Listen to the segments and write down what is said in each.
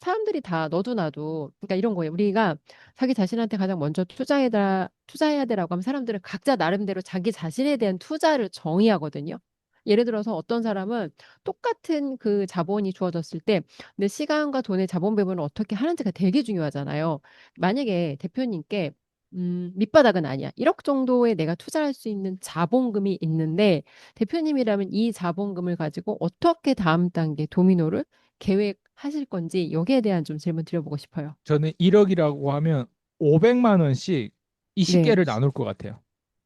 사람들이 다 너도 나도 그러니까 이런 거예요. 우리가 자기 자신한테 가장 먼저 투자해야 되라고 하면 사람들은 각자 나름대로 자기 자신에 대한 투자를 정의하거든요. 예를 들어서 어떤 사람은 똑같은 그 자본이 주어졌을 때 내 시간과 돈의 자본 배분을 어떻게 하는지가 되게 중요하잖아요. 만약에 대표님께 밑바닥은 아니야. 1억 정도에 내가 투자할 수 있는 자본금이 있는데 대표님이라면 이 자본금을 가지고 어떻게 다음 단계 도미노를 계획하실 건지 여기에 대한 좀 질문 드려보고 싶어요. 저는 1억이라고 하면 500만 원씩 네. 20개를 나눌 것 같아요.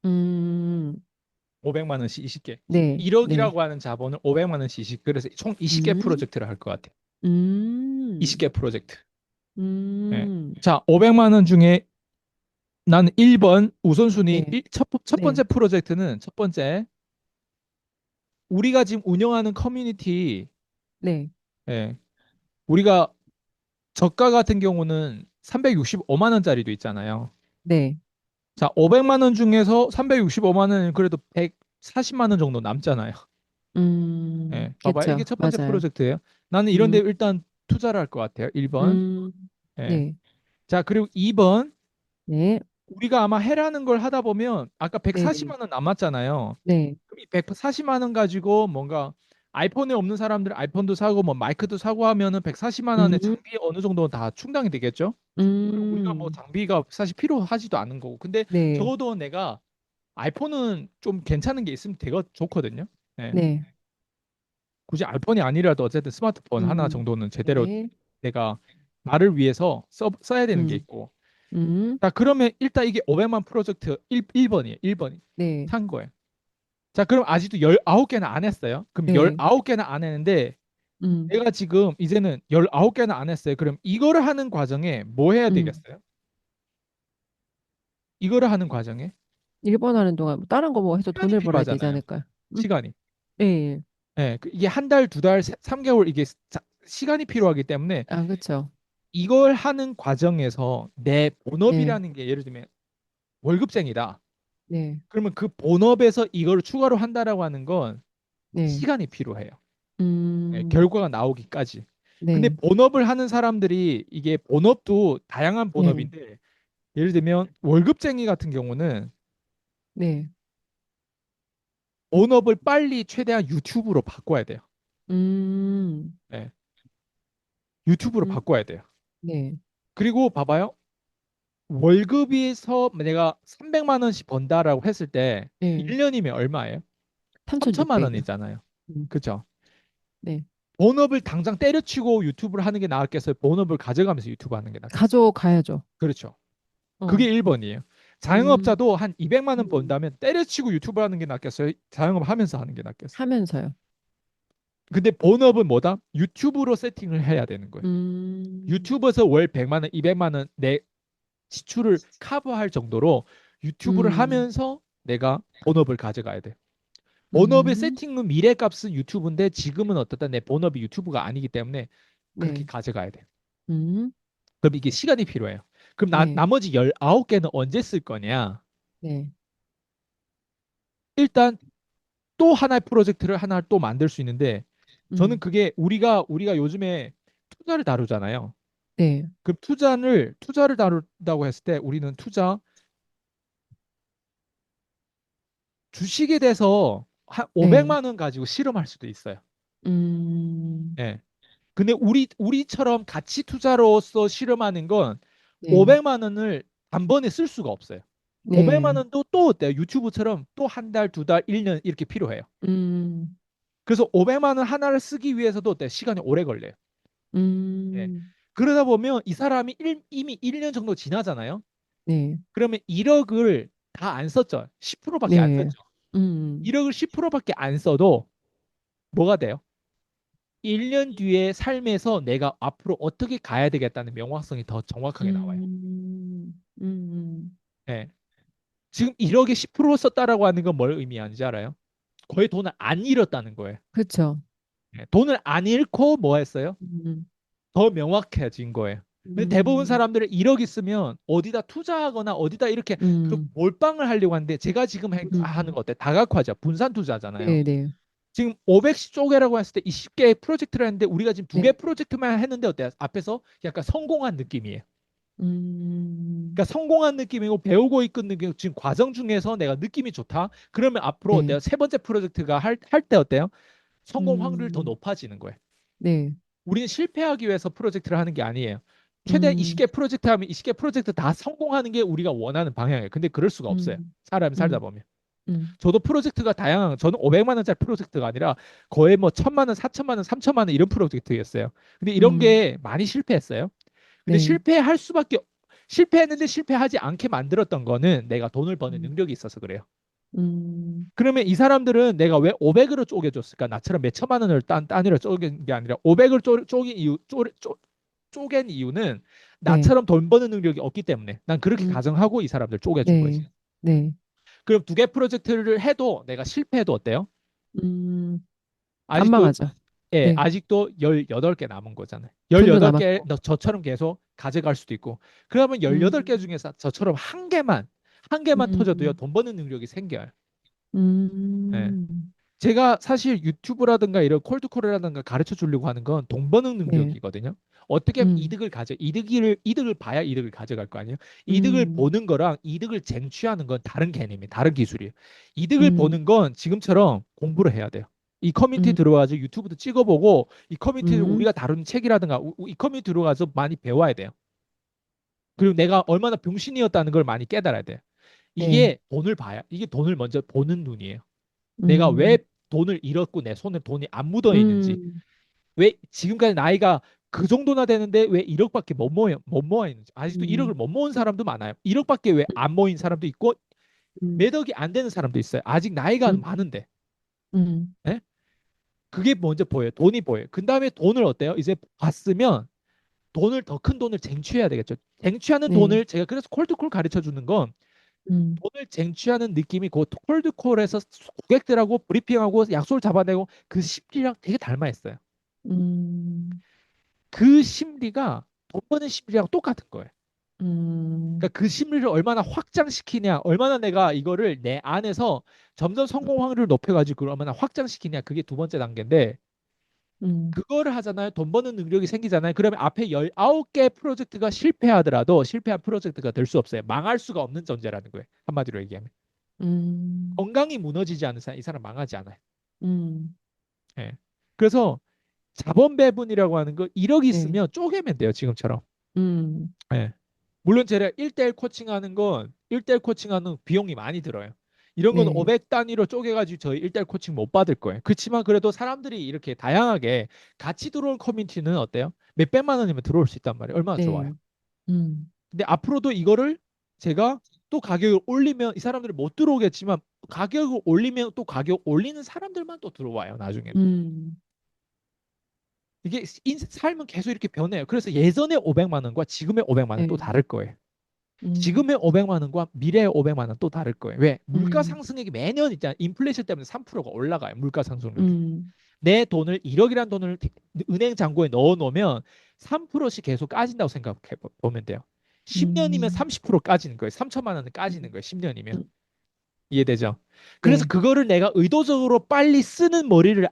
음, 500만 원씩 20개. 네, 네. 1억이라고 하는 자본을 500만 원씩 20, 그래서 총 20개 음, 프로젝트를 할 것 같아요. 음, 20개 프로젝트. 예. 음, 자, 500만 원 중에 나는 1번 우선순위 네, 첫 네, 번째 프로젝트는 첫 번째 우리가 지금 운영하는 커뮤니티 네, 예. 우리가 저가 같은 경우는 365만 원짜리도 있잖아요. 네. 자, 500만 원 중에서 365만 원은 그래도 140만 원 정도 남잖아요. 예. 봐봐. 이게 그쵸. 첫 번째 맞아요. 프로젝트예요. 나는 이런 데 음, 일단 투자를 할 것 같아요. 1번. 음, 예. 네, 자, 그리고 2번 네, 우리가 아마 해라는 걸 하다 보면 아까 네, 140만 원 남았잖아요. 네. 그럼 이 140만 원 가지고 뭔가 아이폰에 없는 사람들 아이폰도 사고 뭐 마이크도 사고 하면은 140만 원의 음, 장비 어느 정도 다 충당이 되겠죠? 그리고 우리가 뭐 음, 장비가 사실 필요하지도 않은 거고. 근데 네, 적어도 내가 아이폰은 좀 괜찮은 게 있으면 되게 좋거든요. 예. 네, 굳이 아이폰이 아니라도 어쨌든 스마트폰 하나 음, 정도는 제대로 네, 내가 나를 위해서 써야 되는 게 음, 있고. 음, 자, 그러면 일단 이게 500만 프로젝트 1번이에요. 1번이. 네, 산 거예요. 자, 그럼 아직도 19개나 안 했어요. 그럼 네, 19개나 안 했는데 음, 내가 지금 이제는 19개나 안 했어요. 그럼 이거를 하는 과정에 뭐 해야 음. 되겠어요? 이거를 하는 과정에 일본 하는 동안 뭐 다른 거 뭐 해서 시간이 돈을 벌어야 되지 필요하잖아요. 않을까요? 시간이. 네. 예, 이게 한 달, 두 달, 3개월 이게 시간이 필요하기 때문에 아, 그쵸. 이걸 하는 과정에서 내 네, 본업이라는 게 예를 들면 월급쟁이다. 네, 그러면 그 본업에서 이걸 추가로 한다라고 하는 건 네, 시간이 필요해요. 예, 음, 결과가 나오기까지. 근데 네, 본업을 하는 사람들이 이게 본업도 다양한 네, 본업인데 예를 들면 월급쟁이 같은 경우는 네, 본업을 빨리 최대한 유튜브로 바꿔야 돼요. 음, 예, 유튜브로 음, 바꿔야 돼요. 네, 그리고 봐봐요. 월급에서 내가 300만 원씩 번다라고 했을 때 네, 1년이면 얼마예요? 3천만 3,600이요. 원이잖아요. 음, 그죠? 네. 본업을 당장 때려치고 유튜브를 하는 게 나았겠어요? 본업을 가져가면서 유튜브 하는 게 나았겠어요? 가져가야죠. 그렇죠. 어, 그게 1번이에요. 음, 자영업자도 한 200만 원 음, 번다면 때려치고 유튜브 하는 게 낫겠어요? 자영업 하면서 하는 게 낫겠어요? 하면서요. 근데 본업은 뭐다? 유튜브로 세팅을 해야 되는 거예요. 음, 유튜브에서 월 100만 원, 200만 원 내 지출을 커버할 정도로 유튜브를 음, 하면서 내가 본업을 가져가야 돼. 본업의 음, 세팅은 미래값은 유튜브인데 지금은 어떻다 내 본업이 유튜브가 아니기 때문에 그렇게 네, 가져가야 돼. 음, 그럼 이게 시간이 필요해요. 그럼 네, 나머지 19개는 언제 쓸 거냐? 네, 일단 또 하나의 프로젝트를 하나 또 만들 수 있는데 저는 음, 그게 우리가 요즘에 투자를 다루잖아요. 네, 그 투자를 다룬다고 했을 때 우리는 투자 주식에 대해서 한 네, 500만 원 가지고 실험할 수도 있어요. 음, 예. 근데 우리처럼 가치 투자로서 실험하는 건 네, 500만 원을 단번에 쓸 수가 없어요. 500만 네, 원도 또 어때요? 유튜브처럼 또 한 달, 두 달, 1년 이렇게 필요해요. 음, 그래서 500만 원 하나를 쓰기 위해서도 어때요? 시간이 오래 걸려요. 예. 음, 그러다 보면 이 사람이 이미 1년 정도 지나잖아요. 네, 그러면 1억을 다 안 썼죠. 10%밖에 안 네, 썼죠. 음, 1억을 10%밖에 안 써도 뭐가 돼요? 1년 뒤의 삶에서 내가 앞으로 어떻게 가야 되겠다는 명확성이 더 정확하게 나와요. 음, 예. 지금 1억에 10% 썼다라고 하는 건 뭘 의미하는지 알아요? 거의 돈을 안 잃었다는 거예요. 그쵸. 예. 돈을 안 잃고 뭐 했어요? 음, 더 명확해진 거예요. 근데 대부분 음, 사람들은 1억 있으면 어디다 투자하거나 어디다 이렇게 그 음, 몰빵을 하려고 하는데 제가 지금 하는 음, 거 어때? 다각화죠. 분산 투자잖아요. 네, 네, 지금 500씩 쪼개라고 했을 때 20개 프로젝트를 했는데 우리가 지금 두 개 네. 프로젝트만 했는데 어때요? 앞에서 약간 성공한 느낌이에요. 음, 그러니까 성공한 느낌이고 배우고 있는 느낌, 지금 과정 중에서 내가 느낌이 좋다. 그러면 앞으로 네. 어때요? 세 번째 프로젝트가 할 때 어때요? 성공 확률이 더 음, 높아지는 거예요. 네. 우리는 실패하기 위해서 프로젝트를 하는 게 아니에요. 최대한 음, 20개 프로젝트 하면 20개 프로젝트 다 성공하는 게 우리가 원하는 방향이에요. 근데 그럴 수가 없어요. 음, 사람이 살다 음, 보면. 음, 저도 프로젝트가 다양한, 저는 500만 원짜리 프로젝트가 아니라 거의 뭐 1000만 원, 4천만 원, 3천만 원 이런 프로젝트였어요. 근데 이런 음, 게 많이 실패했어요. 근데 네. 실패했는데 실패하지 않게 만들었던 거는 내가 돈을 버는 음, 능력이 있어서 그래요. 음, 그러면 이 사람들은 내가 왜 500으로 쪼개줬을까? 나처럼 몇 천만 원을 단위로 쪼갠 게 아니라 500을 쪼갠 이유는 네. 나처럼 돈 버는 능력이 없기 때문에 난 그렇게 음, 가정하고 이 사람들 쪼개준 거지. 네. 네. 그럼 두 개 프로젝트를 해도 내가 실패해도 어때요? 안 아직도 망하죠. 예, 네. 아직도 18개 남은 거잖아요. 돈도 18개 남았고. 저처럼 계속 가져갈 수도 있고. 그러면 18개 음, 중에서 저처럼 한 개만 터져도요. 음, 돈 버는 능력이 생겨요. 예. 음, 제가 사실 유튜브라든가 이런 콜드콜이라든가 가르쳐 주려고 하는 건 돈 버는 네. 능력이거든요. 어떻게 하면 음, 이득을 봐야 이득을 가져갈 거 아니에요. 이득을 음, 보는 거랑 이득을 쟁취하는 건 다른 개념이에요. 다른 기술이에요. 이득을 음, 보는 건 지금처럼 공부를 해야 돼요. 이 커뮤니티 음, 들어가서 유튜브도 찍어보고 이 커뮤니티 음, 우리가 다루는 책이라든가 이 커뮤니티 들어가서 많이 배워야 돼요. 그리고 내가 얼마나 병신이었다는 걸 많이 깨달아야 돼요. 네. 이게 돈을 먼저 보는 눈이에요. 내가 왜 음, 돈을 잃었고 내 손에 돈이 안 묻어 있는지, 음, 왜 지금까지 나이가 그 정도나 되는데 왜 1억밖에 못 모아 있는지, 아직도 1억을 음, 못 모은 사람도 많아요. 1억밖에 왜 안 모인 사람도 있고 음, 몇 억이 안 되는 사람도 있어요. 아직 나이가 음, 많은데. 음, 예? 그게 먼저 보여요. 돈이 보여요. 그 다음에 돈을 어때요? 이제 봤으면 돈을 더 큰 돈을 쟁취해야 되겠죠. 쟁취하는 네. 돈을 제가 그래서 콜드콜 가르쳐 주는 건 음, 돈을 쟁취하는 느낌이 그 콜드콜에서 고객들하고 브리핑하고 약속을 잡아내고 그 심리랑 되게 닮아 있어요. 음, 그 심리가 돈 버는 심리랑 똑같은 거예요. 음, 그러니까 그 심리를 얼마나 확장시키냐, 얼마나 내가 이거를 내 안에서 점점 성공 확률을 높여가지고 그걸 얼마나 확장시키냐, 그게 두 번째 단계인데, 음, 그거를 하잖아요. 돈 버는 능력이 생기잖아요. 그러면 앞에 19개 프로젝트가 실패하더라도 실패한 프로젝트가 될 수 없어요. 망할 수가 없는 존재라는 거예요. 한마디로 얘기하면. 음, 건강이 무너지지 않는 사람, 이 사람 망하지 않아요. 음, 예. 그래서 자본 배분이라고 하는 거 1억 네. 있으면 쪼개면 돼요. 지금처럼. 음, 예. 물론 제가 1대1 코칭하는 건 1대1 코칭하는 비용이 많이 들어요. 이런 건 네. 500 단위로 쪼개가지고 저희 1대1 코칭 못 받을 거예요. 그렇지만 그래도 사람들이 이렇게 다양하게 같이 들어올 커뮤니티는 어때요? 몇백만 원이면 들어올 수 있단 말이에요. 얼마나 좋아요. 네. 음, 근데 앞으로도 이거를 제가 또 가격을 올리면 이 사람들이 못 들어오겠지만 가격을 올리면 또 가격 올리는 사람들만 또 들어와요. 나중에는. 음, 이게 삶은 계속 이렇게 변해요. 그래서 예전에 500만 원과 지금의 500만 원 또 네. 다를 거예요. 음, 지금의 500만 원과 미래의 500만 원 또 다를 거예요. 왜? 물가 음, 상승액이 매년 있잖아요. 인플레이션 때문에 3%가 올라가요. 물가 상승률이. 음, 내 돈을 1억이란 돈을 은행 잔고에 넣어 놓으면 3%씩 계속 까진다고 생각해 보면 돼요. 10년이면 음, 30% 까지는 거예요. 3천만 원은 까지는 음, 거예요. 10년이면. 음, 이해되죠? 그래서 네. 그거를 내가 의도적으로 빨리 쓰는 머리를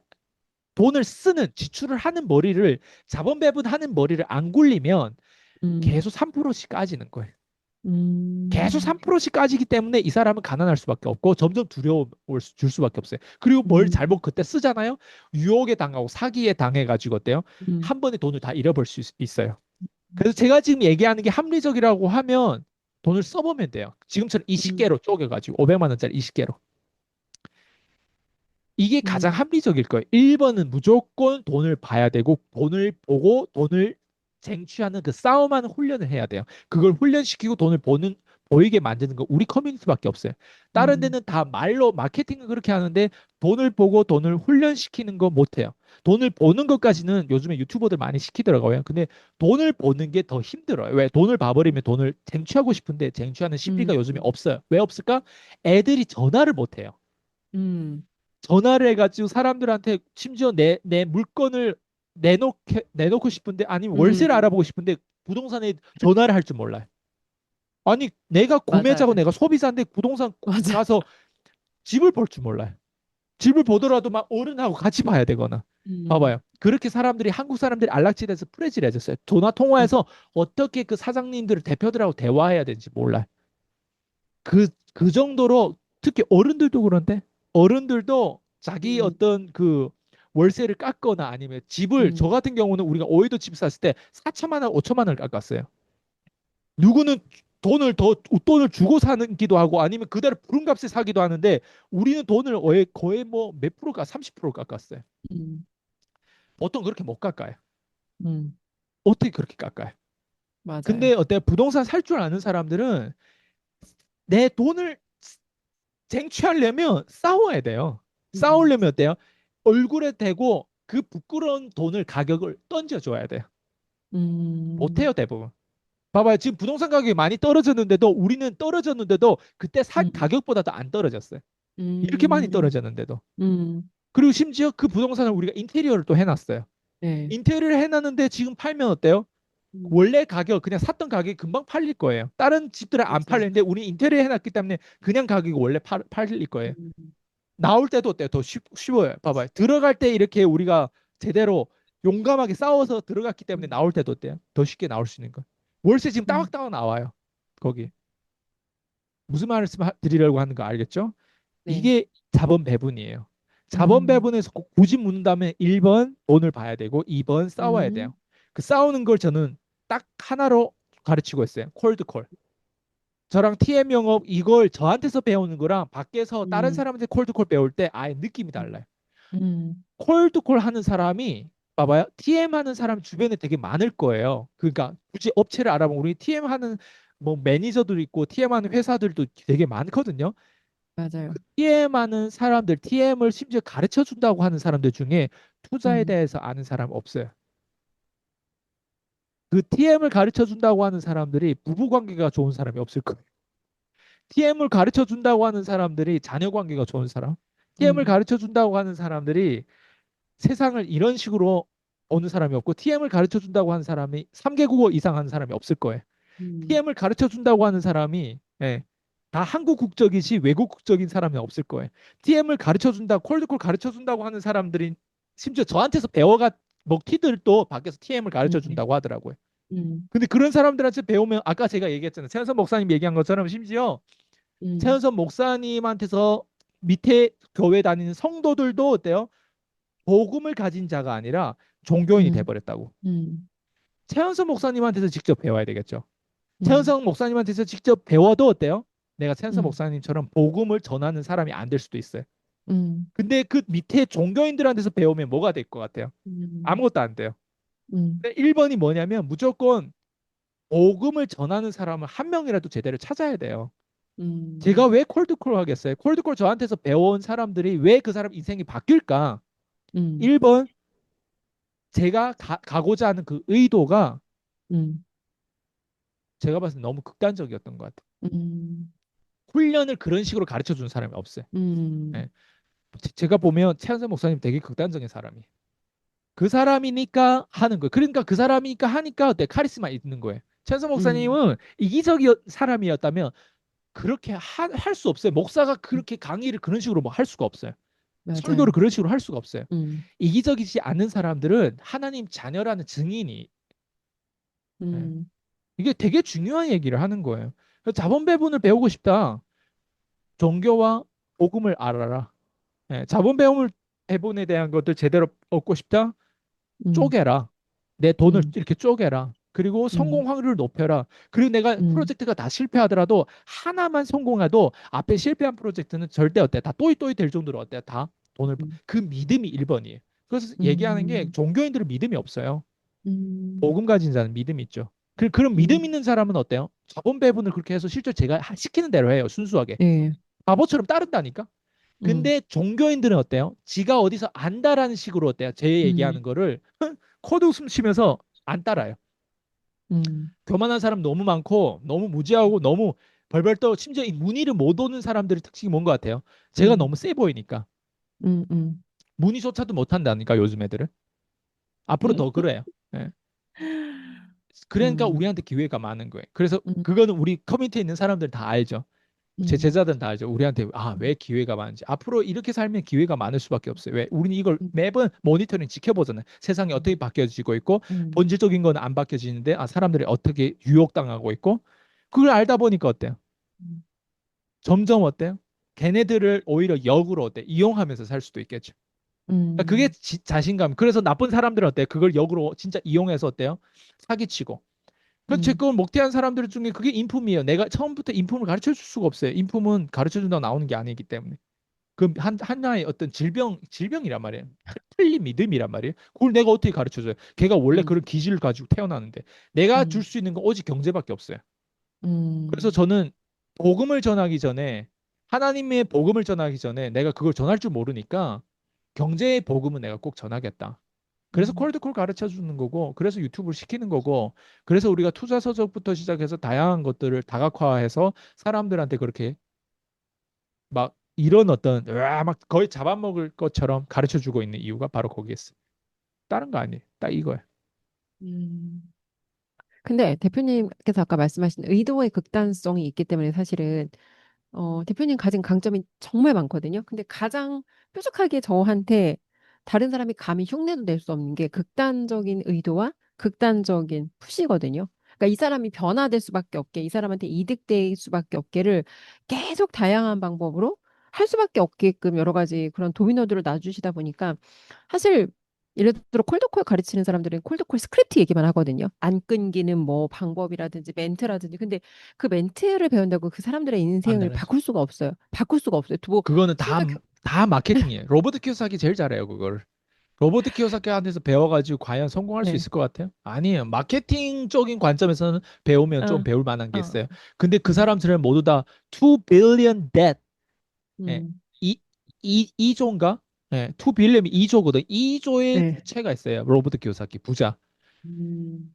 돈을 쓰는 지출을 하는 머리를 자본 배분하는 머리를 안 굴리면 음, 계속 3%씩 까지는 거예요. 계속 음, 3%씩 까지기 때문에 이 사람은 가난할 수밖에 없고 점점 두려움을 줄 수밖에 없어요. 그리고 뭘 음, 잘못 그때 쓰잖아요. 유혹에 당하고 사기에 당해가지고 어때요? 음, 한 번에 돈을 다 잃어버릴 수 있어요. 그래서 제가 지금 얘기하는 게 합리적이라고 하면 돈을 써보면 돼요. 지금처럼 음, 20개로 쪼개가지고 500만 원짜리 20개로. 이게 가장 음, 합리적일 거예요. 1번은 무조건 돈을 봐야 되고 돈을 보고 돈을 쟁취하는 그 싸움하는 훈련을 해야 돼요. 그걸 훈련시키고 돈을 보이게 만드는 거 우리 커뮤니티밖에 없어요. 다른 음, 데는 다 말로 마케팅을 그렇게 하는데 돈을 보고 돈을 훈련시키는 거 못해요. 돈을 보는 것까지는 요즘에 유튜버들 많이 시키더라고요. 근데 돈을 보는 게 더 힘들어요. 왜? 돈을 봐버리면 돈을 쟁취하고 싶은데 쟁취하는 심리가 음, 요즘에 없어요. 왜 없을까? 애들이 전화를 못해요. 음, 전화를 해가지고 사람들한테 심지어 내 물건을 내놓고 싶은데 아니면 월세를 음, 알아보고 싶은데 부동산에 전화를 할 줄 몰라요. 아니 내가 구매자고 맞아요. 내가 소비자인데 부동산 맞아. 가서 집을 볼 줄 몰라요. 집을 보더라도 막 어른하고 같이 봐야 되거나. 음, 봐봐요. 그렇게 사람들이 한국 사람들이 안락지대에서 프레질해졌어요. 전화 음, 통화해서 어떻게 그 사장님들 대표들하고 대화해야 되는지 몰라요. 그 정도로 특히 어른들도 그런데 어른들도 자기 음, 어떤 그 월세를 깎거나 아니면 집을 저 음, 같은 경우는 우리가 오이도 집 샀을 때 4천만 원, 5천만 원을 깎았어요. 누구는 돈을 주고 사기도 하고 아니면 그대로 부름값에 사기도 하는데 우리는 돈을 거의 뭐 몇 프로가 30% 깎았어요. 음, 보통 그렇게 못 깎아요. 음, 어떻게 그렇게 깎아요? 맞아요. 근데 어때 부동산 살 줄 아는 사람들은 내 돈을 쟁취하려면 싸워야 돼요. 음, 싸우려면 어때요? 얼굴에 대고 그 부끄러운 돈을 가격을 던져줘야 돼요. 음, 못해요, 대부분. 봐봐요. 지금 부동산 가격이 많이 떨어졌는데도 우리는 떨어졌는데도 그때 산 음, 가격보다도 안 떨어졌어요. 이렇게 많이 음, 떨어졌는데도. 음, 그리고 심지어 그 부동산을 우리가 인테리어를 또 해놨어요. 네. 인테리어를 해놨는데 지금 팔면 어때요? 음, 원래 가격, 그냥 샀던 가격이 금방 팔릴 거예요. 다른 집들은 안 맞아요. 팔리는데 우리 인테리어 해놨기 때문에 그냥 가격이 원래 팔릴 거예요. 음, 나올 때도 어때요? 더 쉬워요. 봐봐요. 들어갈 때 이렇게 우리가 제대로 용감하게 싸워서 들어갔기 때문에 음, 나올 때도 어때요? 더 쉽게 나올 수 있는 거. 월세 지금 음, 따박따박 나와요. 거기. 무슨 말씀 드리려고 하는 거 알겠죠? 네. 이게 자본 배분이에요. 자본 음, 배분에서 굳이 묻는다면 1번 돈을 봐야 되고 2번 싸워야 돼요. 음, 그 싸우는 걸 저는 딱 하나로 가르치고 있어요. 콜드콜. 저랑 TM 영업 이걸 저한테서 배우는 거랑 밖에서 다른 음, 사람한테 콜드콜 배울 때 아예 느낌이 음, 달라요. 음, 콜드콜 하는 사람이 봐봐요. TM 하는 사람 주변에 되게 많을 거예요. 그러니까 굳이 업체를 알아보면 우리 TM 하는 뭐 매니저들 있고 TM 하는 회사들도 되게 많거든요. 맞아요. TM 하는 사람들, TM을 심지어 가르쳐 준다고 하는 사람들 중에 투자에 음, 대해서 아는 사람 없어요. 그 TM을 가르쳐 준다고 하는 사람들이 부부 관계가 좋은 사람이 없을 거예요. TM을 가르쳐 준다고 하는 사람들이 자녀 관계가 좋은 사람, TM을 음, 가르쳐 준다고 하는 사람들이 세상을 이런 식으로 어느 사람이 없고 TM을 가르쳐 준다고 하는 사람이 3개국어 이상 하는 사람이 없을 거예요. 음, TM을 가르쳐 준다고 하는 사람이 다 한국 국적이지 외국 국적인 사람이 없을 거예요. TM을 가르쳐 준다, 콜드콜 가르쳐 준다고 하는 사람들이 심지어 저한테서 배워가 먹튀들도 밖에서 TM을 가르쳐 네. 준다고 하더라고요. 음, 근데 그런 사람들한테 배우면 아까 제가 얘기했잖아요. 최현선 목사님 얘기한 것처럼 심지어 음, 최현선 목사님한테서 밑에 교회 다니는 성도들도 어때요? 복음을 가진 자가 아니라 종교인이 음, 돼버렸다고. 음, 최현선 목사님한테서 직접 배워야 되겠죠. 음, 최현성 목사님한테서 직접 배워도 어때요? 내가 최현성 음, 목사님처럼 복음을 전하는 사람이 안 될 수도 있어요. 음, 근데 그 밑에 종교인들한테서 배우면 뭐가 될 것 같아요? 음, 아무것도 안 돼요. 음, 근데 1번이 뭐냐면 무조건 복음을 전하는 사람을 한 명이라도 제대로 찾아야 돼요. 제가 음, 왜 콜드콜 하겠어요? 콜드콜 저한테서 배워온 사람들이 왜 그 사람 인생이 바뀔까? 음, 1번 제가 가고자 하는 그 의도가 음, 제가 봤을 때 너무 극단적이었던 것 같아요. 음, 훈련을 그런 식으로 가르쳐 준 사람이 없어요. 음, 예. 제가 보면 최한선 목사님 되게 극단적인 사람이에요. 그 사람이니까 하는 거예요. 그러니까 그 사람이니까 하니까 내 카리스마 있는 거예요. 최한선 음, 목사님은 이기적인 사람이었다면 그렇게 할 수 없어요. 목사가 그렇게 강의를 그런 식으로 뭐 할 수가 없어요. 설교를 맞아요. 그런 식으로 할 수가 없어요. 음, 이기적이지 않은 사람들은 하나님 자녀라는 증인이 예. 음, 이게 되게 중요한 얘기를 하는 거예요. 자본 배분을 배우고 싶다. 종교와 복음을 알아라. 자본 배분에 대한 것들 제대로 얻고 싶다. 음, 쪼개라. 내 돈을 음, 이렇게 쪼개라. 그리고 음, 성공 확률을 높여라. 그리고 내가 음, 프로젝트가 다 실패하더라도 하나만 성공해도 앞에 실패한 프로젝트는 절대 어때? 다 또이또이 될 정도로 어때? 다 음, 그 믿음이 1번이에요. 그래서 얘기하는 게 음, 종교인들은 믿음이 없어요. 음, 복음 가진 자는 믿음이 있죠. 그런 믿음 음, 있는 사람은 어때요? 자본 배분을 그렇게 해서 실제 제가 시키는 대로 해요. 순수하게. 네, 바보처럼 따른다니까? 음, 근데 종교인들은 어때요? 지가 어디서 안다라는 식으로 어때요? 제 얘기하는 음, 거를 코드 웃음 치면서 안 따라요. 음, 교만한 사람 너무 많고 너무 무지하고 너무 벌벌 떠 심지어 이 문의를 못 오는 사람들의 특징이 뭔 것 같아요? 제가 음, 너무 세 보이니까 음, 문의조차도 못 한다니까 요즘 애들은 앞으로 더 그래요. 예. 그러니까 음, 우리한테 기회가 많은 거예요. 그래서 음, 그거는 우리 커뮤니티에 있는 사람들 다 알죠. 제 음, 제자들은 다 알죠. 우리한테 음, 왜 기회가 많은지. 앞으로 이렇게 살면 기회가 많을 수밖에 없어요. 왜? 우리는 이걸 음, 매번 모니터링 지켜보잖아요. 세상이 어떻게 음, 바뀌어지고 있고 음, 본질적인 건 안 바뀌어지는데 사람들이 어떻게 유혹당하고 있고 그걸 알다 보니까 어때요? 음, 점점 어때요? 걔네들을 오히려 역으로 어때? 이용하면서 살 수도 있겠죠. 그러니까 그게 음, 자신감. 그래서 나쁜 사람들은 어때요? 그걸 역으로 진짜 이용해서 어때요? 사기치고. 그제 음, 걸 목대한 사람들 중에 그게 인품이에요. 내가 처음부터 인품을 가르쳐 줄 수가 없어요. 인품은 가르쳐 준다고 나오는 게 아니기 때문에. 그 하나의 어떤 질병이란 말이에요. 틀린 믿음이란 말이에요. 그걸 내가 어떻게 가르쳐 줘요? 걔가 원래 음, 그런 기질을 가지고 태어나는데 내가 줄 음, 수 있는 건 오직 경제밖에 없어요. 그래서 음, 저는 복음을 전하기 전에 하나님의 복음을 전하기 전에 내가 그걸 전할 줄 모르니까 경제의 복음은 내가 꼭 전하겠다. 그래서 음, 콜드콜 가르쳐 주는 거고, 그래서 유튜브를 시키는 거고, 그래서 우리가 투자 서적부터 시작해서 다양한 것들을 다각화해서 사람들한테 그렇게 막 이런 어떤 막 거의 잡아먹을 것처럼 가르쳐 주고 있는 이유가 바로 거기에 있어. 다른 거 아니에요. 딱 이거예요. 음. 근데 대표님께서 아까 말씀하신 의도의 극단성이 있기 때문에 사실은 대표님 가진 강점이 정말 많거든요. 근데 가장 뾰족하게 저한테 다른 사람이 감히 흉내도 낼 수 없는 게 극단적인 의도와 극단적인 푸시거든요. 그러니까 이 사람이 변화될 수밖에 없게, 이 사람한테 이득될 수밖에 없게를 계속 다양한 방법으로 할 수밖에 없게끔 여러 가지 그런 도미노들을 놔주시다 보니까 사실 예를 들어 콜드콜 가르치는 사람들은 콜드콜 스크립트 얘기만 하거든요. 안 끊기는 뭐 방법이라든지 멘트라든지. 근데 그 멘트를 배운다고 그 사람들의 안 인생을 되죠. 바꿀 수가 없어요. 바꿀 수가 없어요. 뭐 그거는 심지어 다 마케팅이에요. 로버트 키오사키 제일 잘해요, 그걸. 로버트 키오사키한테서 배워가지고 과연 성공할 수 네. 있을 것 같아요? 아니에요. 마케팅적인 관점에서는 배우면 좀 어, 배울 만한 게 어, 있어요. 근데 그 음, 사람들은 모두 다 2 billion debt, 예, 음, 이, 2조인가? 예, 2 billion이 2조거든. 2조의 네. 부채가 있어요. 로버트 키오사키 부자.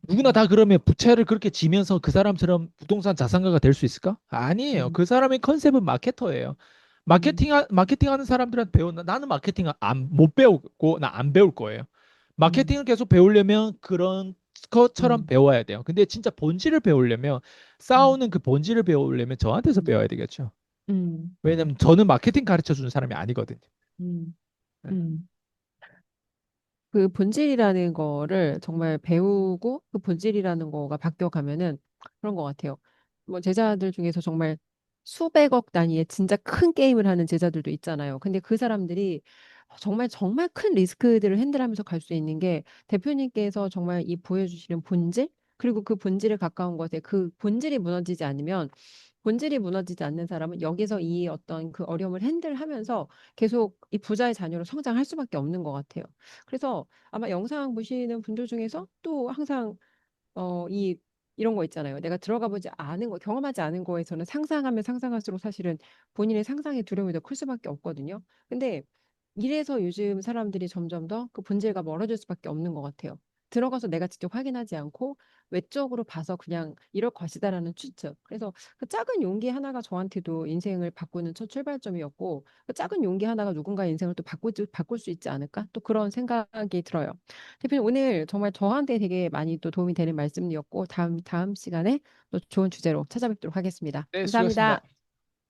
누구나 음, 다 그러면 부채를 그렇게 지면서 그 사람처럼 부동산 자산가가 될 수 있을까? 아니에요. 음, 그 사람의 컨셉은 마케터예요. 음, 마케팅하는 사람들한테 배운다. 나는 마케팅 못 배우고 나 안 배울 거예요. 음, 마케팅을 계속 배우려면 그런 것처럼 음, 배워야 돼요. 근데 진짜 본질을 배우려면 음, 싸우는 그 본질을 배우려면 저한테서 음, 배워야 되겠죠. 음, 왜냐면 저는 마케팅 가르쳐 주는 사람이 아니거든요. 음, 네. 음. 그 본질이라는 거를 정말 배우고 그 본질이라는 거가 바뀌어가면은 그런 것 같아요. 뭐 제자들 중에서 정말 수백억 단위의 진짜 큰 게임을 하는 제자들도 있잖아요. 근데 그 사람들이 정말 정말 큰 리스크들을 핸들하면서 갈 수 있는 게 대표님께서 정말 이 보여주시는 본질 그리고 그 본질에 가까운 것에 그 본질이 무너지지 않으면 본질이 무너지지 않는 사람은 여기서 이 어떤 그 어려움을 핸들하면서 계속 이 부자의 자녀로 성장할 수밖에 없는 것 같아요. 그래서 아마 영상 보시는 분들 중에서 또 항상 이 이런 거 있잖아요. 내가 들어가 보지 않은 거, 경험하지 않은 거에서는 상상하면 상상할수록 사실은 본인의 상상의 두려움이 더 클 수밖에 없거든요. 근데 이래서 요즘 사람들이 점점 더 그 본질과 멀어질 수밖에 없는 것 같아요. 들어가서 내가 직접 확인하지 않고 외적으로 봐서 그냥 이럴 것이다라는 추측. 그래서 그 작은 용기 하나가 저한테도 인생을 바꾸는 첫 출발점이었고 그 작은 용기 하나가 누군가의 인생을 또 바꿀 수 있지 않을까? 또 그런 생각이 들어요. 대표님 오늘 정말 저한테 되게 많이 또 도움이 되는 말씀이었고 다음 시간에 또 좋은 주제로 찾아뵙도록 하겠습니다. 네, 수고하셨습니다. 감사합니다.